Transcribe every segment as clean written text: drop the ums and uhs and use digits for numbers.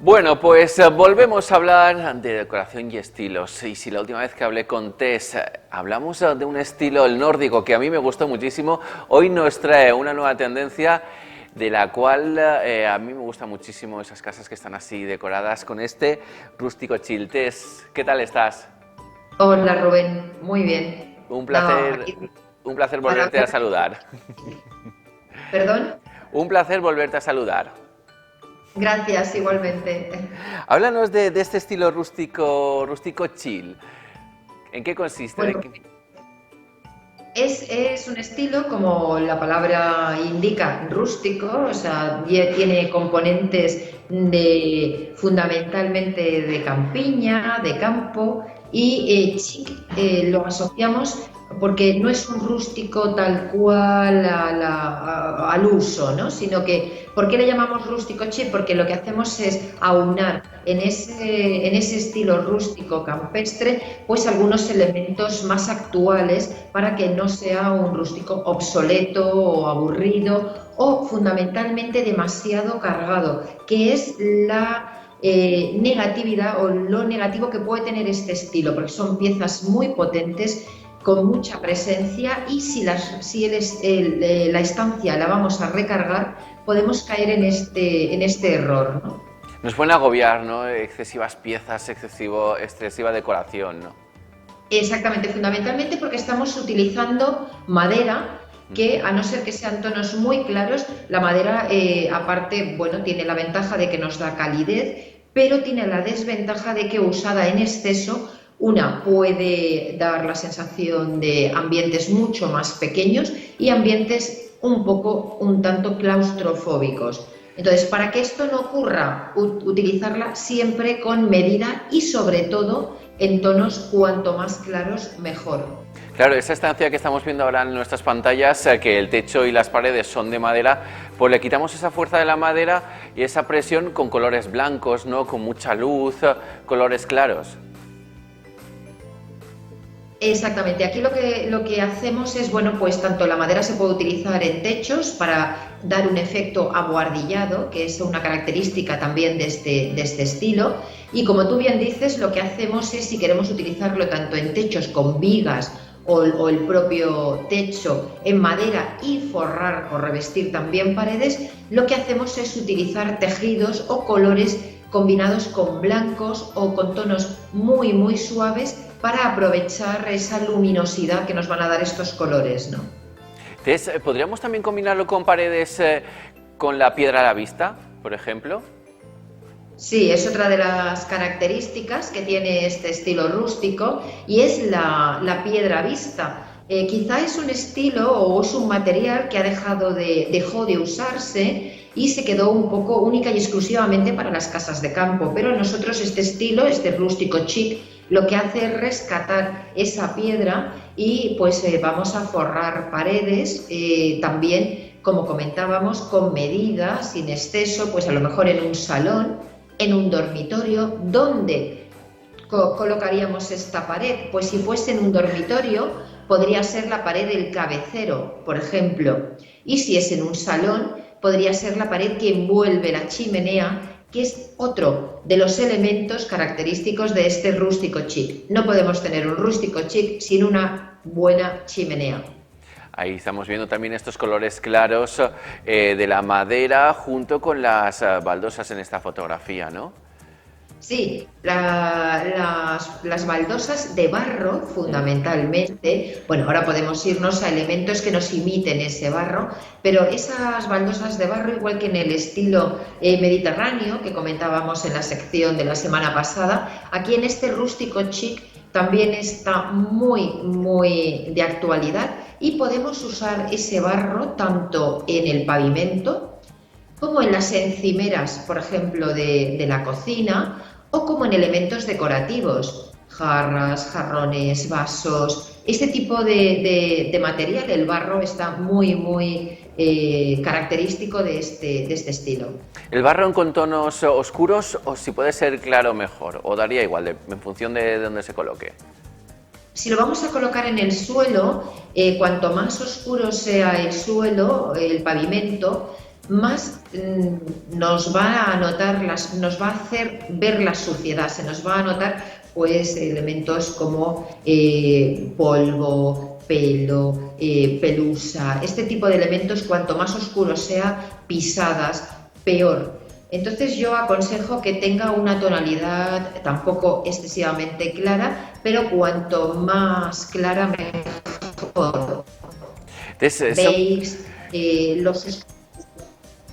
Bueno, pues volvemos a hablar de decoración y estilos. Y si la última vez que hablé con Tess hablamos de un estilo, el nórdico, que a mí me gustó muchísimo, hoy nos trae una nueva tendencia de la cual a mí me gustan muchísimo esas casas que están así decoradas con este rústico chill. Tess, ¿qué tal estás? Hola Rubén, muy bien. Un No, placer, aquí un placer para volverte a hablar. saludar. ¿Perdón? Un placer volverte a saludar. Gracias, igualmente. Háblanos de este estilo rústico chill. ¿En qué consiste? Bueno, es un estilo, como la palabra indica, rústico, o sea, tiene componentes fundamentalmente de campiña, de campo, y chic lo asociamos porque no es un rústico tal cual al uso, ¿no? Sino que, ¿por qué le llamamos rústico chic? Porque lo que hacemos es aunar en ese estilo rústico campestre, pues algunos elementos más actuales para que no sea un rústico obsoleto o aburrido o fundamentalmente demasiado cargado, que es la negatividad o lo negativo que puede tener este estilo, porque son piezas muy potentes con mucha presencia y si la estancia la vamos a recargar, podemos caer en este error, ¿no? Nos pueden agobiar, ¿no? Excesivas piezas, excesiva decoración, ¿no? Exactamente, fundamentalmente porque estamos utilizando madera que, a no ser que sean tonos muy claros, la madera, aparte, bueno, tiene la ventaja de que nos da calidez, pero tiene la desventaja de que usada en exceso, una puede dar la sensación de ambientes mucho más pequeños y ambientes un tanto claustrofóbicos. Entonces, para que esto no ocurra, utilizarla siempre con medida y sobre todo en tonos cuanto más claros mejor. Claro, esa estancia que estamos viendo ahora en nuestras pantallas, que el techo y las paredes son de madera, pues le quitamos esa fuerza de la madera y esa presión con colores blancos, ¿no? Con mucha luz, colores claros. Exactamente, aquí lo que hacemos es, bueno, pues tanto la madera se puede utilizar en techos para dar un efecto abuhardillado, que es una característica también de este estilo, y como tú bien dices, lo que hacemos es, si queremos utilizarlo tanto en techos con vigas o el propio techo en madera y forrar o revestir también paredes, lo que hacemos es utilizar tejidos o colores combinados con blancos o con tonos muy muy suaves para aprovechar esa luminosidad que nos van a dar estos colores, ¿no? Entonces, ¿podríamos también combinarlo con paredes con la piedra a la vista, por ejemplo? Sí, es otra de las características que tiene este estilo rústico y es la piedra vista. Quizá es un estilo o es un material que dejó de usarse y se quedó un poco única y exclusivamente para las casas de campo, pero nosotros este estilo, este rústico chic, lo que hace es rescatar esa piedra y pues vamos a forrar paredes también, como comentábamos, con medida, sin exceso, pues a lo mejor en un salón, en un dormitorio. ¿Dónde colocaríamos esta pared? Pues si fuese en un dormitorio, podría ser la pared del cabecero, por ejemplo. Y si es en un salón, podría ser la pared que envuelve la chimenea, que es otro de los elementos característicos de este rústico chic. No podemos tener un rústico chic sin una buena chimenea. Ahí estamos viendo también estos colores claros de la madera junto con las baldosas en esta fotografía, ¿no? Sí, las baldosas de barro, fundamentalmente. Bueno, ahora podemos irnos a elementos que nos imiten ese barro, pero esas baldosas de barro, igual que en el estilo mediterráneo que comentábamos en la sección de la semana pasada, aquí en este rústico chic también está muy, muy de actualidad y podemos usar ese barro tanto en el pavimento como en las encimeras, por ejemplo, de la cocina, o como en elementos decorativos, jarras, jarrones, vasos. Este tipo de material, el barro, está muy, muy característico de este estilo. ¿El barro con tonos oscuros o si puede ser claro mejor? ¿O daría igual en función de dónde se coloque? Si lo vamos a colocar en el suelo, cuanto más oscuro sea el suelo, el pavimento, más nos va a notar nos va a hacer ver la suciedad, se nos va a notar pues elementos como polvo, pelo, pelusa, este tipo de elementos, cuanto más oscuro sea, pisadas, peor. Entonces yo aconsejo que tenga una tonalidad tampoco excesivamente clara, pero cuanto más clara mejor. Entonces, Veis, los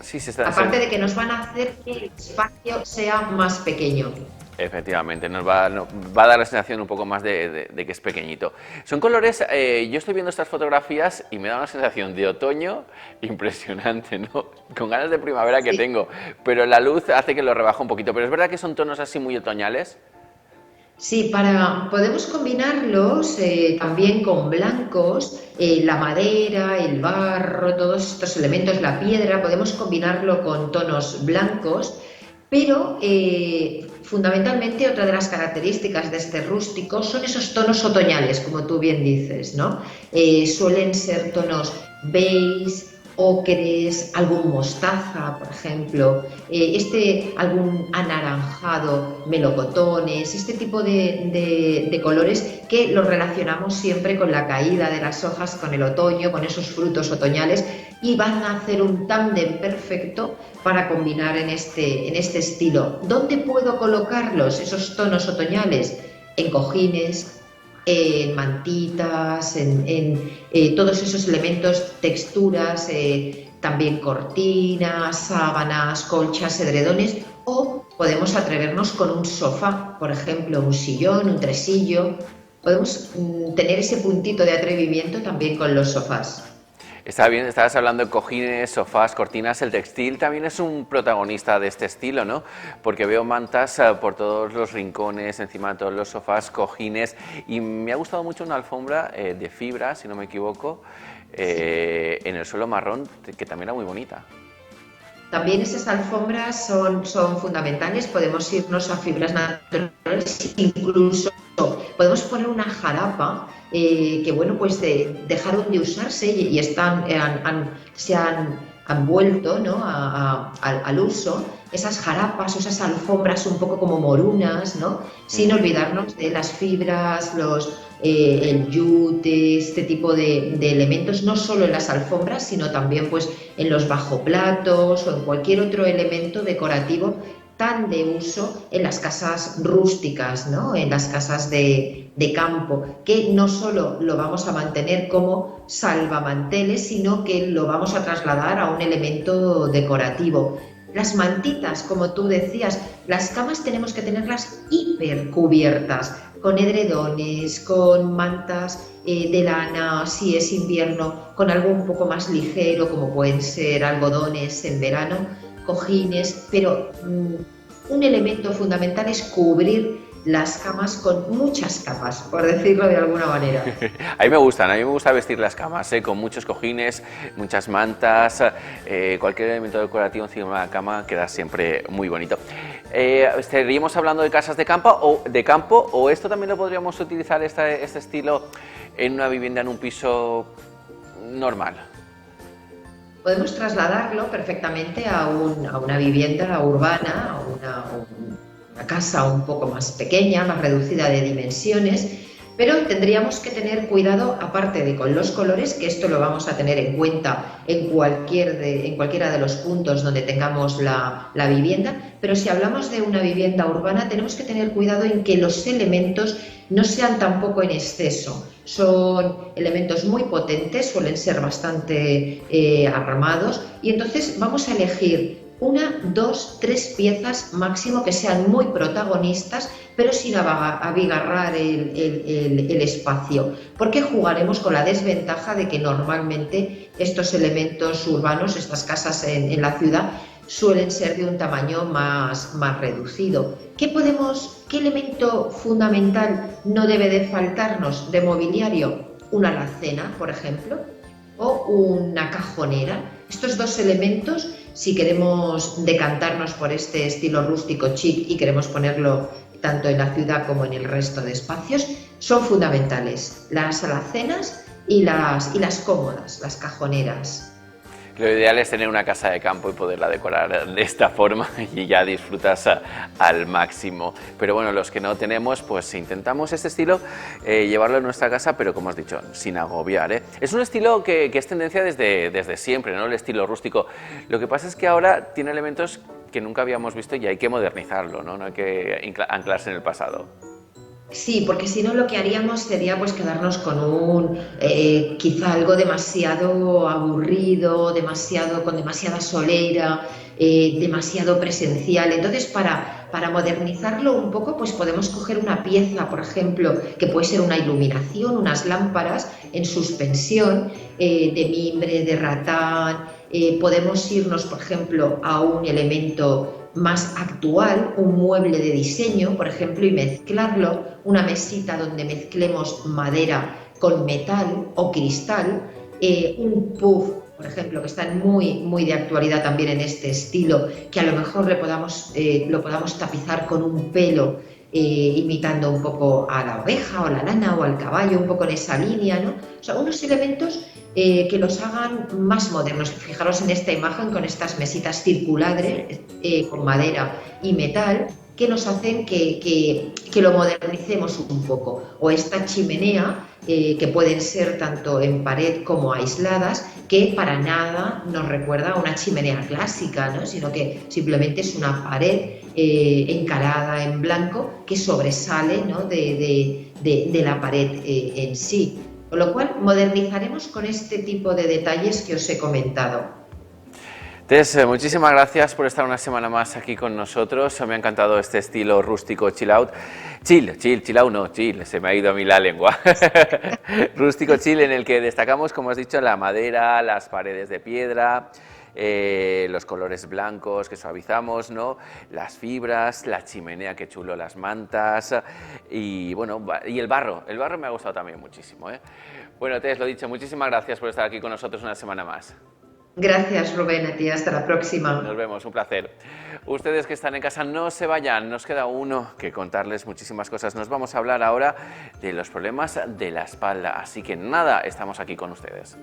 sí, aparte de que nos van a hacer que el espacio sea más pequeño. efectivamente, nos va a dar la sensación un poco más de que es pequeñito. Son colores, yo estoy viendo estas fotografías y me da una sensación de otoño impresionante, ¿no? Con ganas de primavera que Sí. tengo, pero la luz hace que lo rebaje un poquito. Pero es verdad que son tonos así muy otoñales. Sí, podemos combinarlos también con blancos, la madera, el barro, todos estos elementos, la piedra, podemos combinarlo con tonos blancos, pero fundamentalmente otra de las características de este rústico son esos tonos otoñales, como tú bien dices, ¿no? Suelen ser tonos beige, ocres, algún mostaza, por ejemplo, algún anaranjado, melocotones, este tipo de colores que los relacionamos siempre con la caída de las hojas, con el otoño, con esos frutos otoñales y van a hacer un tándem perfecto para combinar en este estilo. ¿Dónde puedo colocarlos, esos tonos otoñales? En cojines, en mantitas, en todos esos elementos, texturas, también cortinas, sábanas, colchas, edredones, o podemos atrevernos con un sofá, por ejemplo, un sillón, un tresillo. Podemos tener ese puntito de atrevimiento también con los sofás. Estaba bien, estabas hablando de cojines, sofás, cortinas. El textil también es un protagonista de este estilo, ¿no? Porque veo mantas por todos los rincones, encima de todos los sofás, cojines. Y me ha gustado mucho una alfombra de fibra, si no me equivoco, en el suelo marrón, que también era muy bonita. También esas alfombras son fundamentales, podemos irnos a fibras naturales, incluso podemos poner una jarapa que, bueno, pues dejaron de usarse y se han vuelto, ¿no? Al uso, esas jarapas o esas alfombras un poco como morunas, ¿no? Sin olvidarnos de las fibras, el yute, este tipo de elementos, no solo en las alfombras, sino también pues en los bajoplatos o en cualquier otro elemento decorativo tan de uso en las casas rústicas, ¿no? En las casas de campo, que no solo lo vamos a mantener como salvamanteles, sino que lo vamos a trasladar a un elemento decorativo. Las mantitas, como tú decías, las camas tenemos que tenerlas hipercubiertas, con edredones, con mantas de lana, si es invierno, con algo un poco más ligero, como pueden ser algodones en verano, cojines, pero un elemento fundamental es cubrir las camas con muchas capas, por decirlo de alguna manera. A mí me gusta vestir las camas, con muchos cojines, muchas mantas, cualquier elemento decorativo encima de la cama queda siempre muy bonito. ¿Estaríamos hablando de casas de campo o esto también lo podríamos utilizar, este estilo, en una vivienda, en un piso normal? Podemos trasladarlo perfectamente a una vivienda urbana, a una casa un poco más pequeña, más reducida de dimensiones, pero tendríamos que tener cuidado, aparte de con los colores, que esto lo vamos a tener en cuenta en cualquiera de los puntos donde tengamos la vivienda, pero si hablamos de una vivienda urbana tenemos que tener cuidado en que los elementos no sean tampoco en exceso. Son elementos muy potentes, suelen ser bastante armados y entonces vamos a elegir una, dos, tres piezas máximo que sean muy protagonistas, pero sin abigarrar el espacio, porque jugaremos con la desventaja de que normalmente estos elementos urbanos, estas casas en la ciudad, suelen ser de un tamaño más reducido. ¿Qué elemento fundamental no debe de faltarnos de mobiliario? Una alacena, por ejemplo, o una cajonera. Estos dos elementos, si queremos decantarnos por este estilo rústico chic y queremos ponerlo tanto en la ciudad como en el resto de espacios, son fundamentales. Las alacenas y las cómodas, las cajoneras. Lo ideal es tener una casa de campo y poderla decorar de esta forma y ya disfrutas al máximo. Pero bueno, los que no tenemos, pues intentamos este estilo, llevarlo en nuestra casa, pero como has dicho, sin agobiar, ¿eh? Es un estilo que es tendencia desde siempre, ¿no? El estilo rústico. Lo que pasa es que ahora tiene elementos que nunca habíamos visto y hay que modernizarlo, ¿no? No hay que anclarse en el pasado. Sí, porque si no lo que haríamos sería pues quedarnos con un quizá algo demasiado aburrido, demasiado con demasiada solera, demasiado presencial. Entonces, para modernizarlo un poco, pues podemos coger una pieza, por ejemplo, que puede ser una iluminación, unas lámparas en suspensión de mimbre, de ratán. Podemos irnos, por ejemplo, a un elemento más actual, un mueble de diseño, por ejemplo, y mezclarlo, una mesita donde mezclemos madera con metal o cristal, un puff, por ejemplo, que están muy de actualidad también en este estilo, que a lo mejor lo podamos tapizar con un pelo, imitando un poco a la oveja o la lana o al caballo, un poco en esa línea, ¿no? O sea, unos elementos que los hagan más modernos. Fijaros en esta imagen con estas mesitas circulares con madera y metal que nos hacen que lo modernicemos un poco. O esta chimenea, que pueden ser tanto en pared como aisladas, que para nada nos recuerda a una chimenea clásica, ¿no? Sino que simplemente es una pared encarada en blanco que sobresale, ¿no? de la pared en sí. Con lo cual, modernizaremos con este tipo de detalles que os he comentado. Tess, muchísimas gracias por estar una semana más aquí con nosotros. Me ha encantado este estilo rústico chill out. Chill out no, chill, se me ha ido a mí la lengua. Rústico chill, en el que destacamos, como has dicho, la madera, las paredes de piedra, los colores blancos que suavizamos, ¿no? Las fibras, la chimenea, qué chulo, las mantas y bueno, y el barro me ha gustado también muchísimo, ¿eh? Bueno, Tess, lo dicho, muchísimas gracias por estar aquí con nosotros una semana más. Gracias, Rubén, a ti, hasta la Nos próxima. vemos, un placer. Ustedes que están en casa, no se vayan, nos queda uno que contarles muchísimas cosas. Nos vamos a hablar ahora de los problemas de la espalda, así que nada, estamos aquí con ustedes.